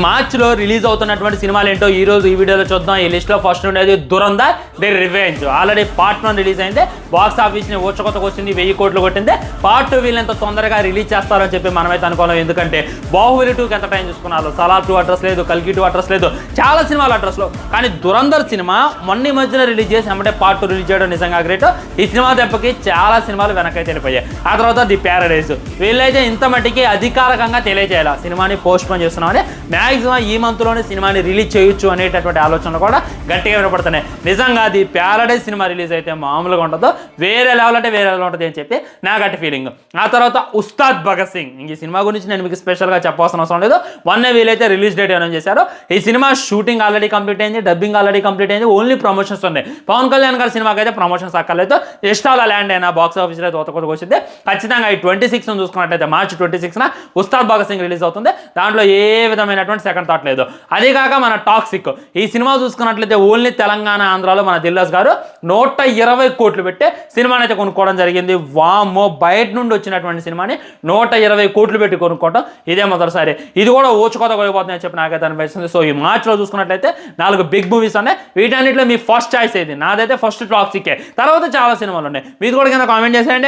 మార్చ్లో రిలీజ్ అవుతున్నటువంటి సినిమాలు ఏంటో ఈ రోజు ఈ వీడియోలో చూద్దాం. ఈ లిస్ట్లో ఫస్ట్ ఉండేది Dhurandhar the revenge. Already part 1 release అయింది, బాక్స్ ఆఫీస్ని ఊచకొత్తకు వచ్చింది, 1000 కోట్లు కొట్టింది. పార్ట్ 2 వీళ్ళంత తొందరగా రిలీజ్ చేస్తారని చెప్పి మనమైతే అనుకోలేం. ఎందుకంటే బాహుబలి 2కి ఎంత టైం చూసుకున్నారు, సలార్ 2 అడ్రస్ లేదు, కల్కి 2 అడ్రస్ లేదు, చాలా సినిమాలు అడ్రస్లో. కానీ దురంధర్ సినిమా మొన్న మధ్యన రిలీజ్ చేసి అంటే పార్ట్ 2 రిలీజ్ చేయడం నిజంగా గ్రేట్. ఈ సినిమా దెబ్బకి చాలా సినిమాలు వెనకైతే వెళ్ళిపోయాయి. ఆ తర్వాత ది ప్యారడైజ్. వీళ్ళైతే ఇంత మట్టికి అధికారికంగా తెలియజేయాలి సినిమాని పోస్ట్ పోన్ చేస్తున్నామని. మ్యాక్సిమం ఈ మంత్లోనే సినిమాని రిలీజ్ చేయొచ్చు అనేటటువంటి ఆలోచనలు కూడా గట్టిగా వినపడుతున్నాయి. నిజంగా అది ప్యారడైజ్ సినిమా రిలీజ్ అయితే మామూలుగా ఉండదు, వేరే లెవెల్ అంటే వేరే లెవెల్ ఉంటుంది అని చెప్పి నా గట్టి ఫీలింగ్. ఆ తర్వాత ఉస్తాద్ భగత్ సింగ్. ఈ సినిమా గురించి నేను మీకు స్పెషల్గా చెప్పాల్సిన అవసరం లేదు. మొన్నే వీలైతే రిలీజ్ డేట్ అనౌన్స్ చేశారు. ఈ సినిమా షూటింగ్ ఆల్రెడీ కంప్లీట్ అయింది, డబ్బింగ్ ఆల్రెడీ కంప్లీట్ అయింది, ఓన్లీ ప్రమోషన్స్ ఉన్నాయి. పవన్ కళ్యాణ్ గారి సినిమాకి అయితే ప్రమోషన్స్ అక్కర్లేదు. ఇష్టాల ల్యాండ్ అయినా బాక్స్ ఆఫీస్లో తోతకొట్టుకు వచ్చింది. ఖచ్చితంగా ఈ 26 చూసుకున్నట్లయితే మార్చి 26 ఉస్తాద్ భగత్ సింగ్ రిలీజ్ అవుతుంది. దాంట్లో ఏ విధమైనటువంటి సెకండ్ థాట్ లేదు. అదే కాక మన టాక్సిక్ ఈ సినిమా చూసుకున్నట్లయితే ఓన్లీ తెలంగాణ ఆంధ్రాలో మన దిల్లాస్ గారు 120 కోట్లు పెట్టి సినిమాని అయితే కొనుక్కోవడం జరిగింది. వామ్మో, బయట నుండి వచ్చినటువంటి సినిమాని 120 కోట్లు పెట్టి కొనుక్కోవడం ఇదే మొదటిసారి. ఇది కూడా ఓచుకోత కోల్పోతుందని చెప్పి నాకైతే అనిపిస్తుంది. సో ఈ మార్చ్లో చూసుకున్నట్లయితే 4 బిగ్ మూవీస్ ఉన్నాయి. వీటన్నిటిలో మీ ఫస్ట్ చాయిస్ ఏది? నాదైతే ఫస్ట్ టాక్సికే, తర్వాత చాలా సినిమాలు ఉన్నాయి. మీరు కూడా కింద కామెంట్ చేసేయండి.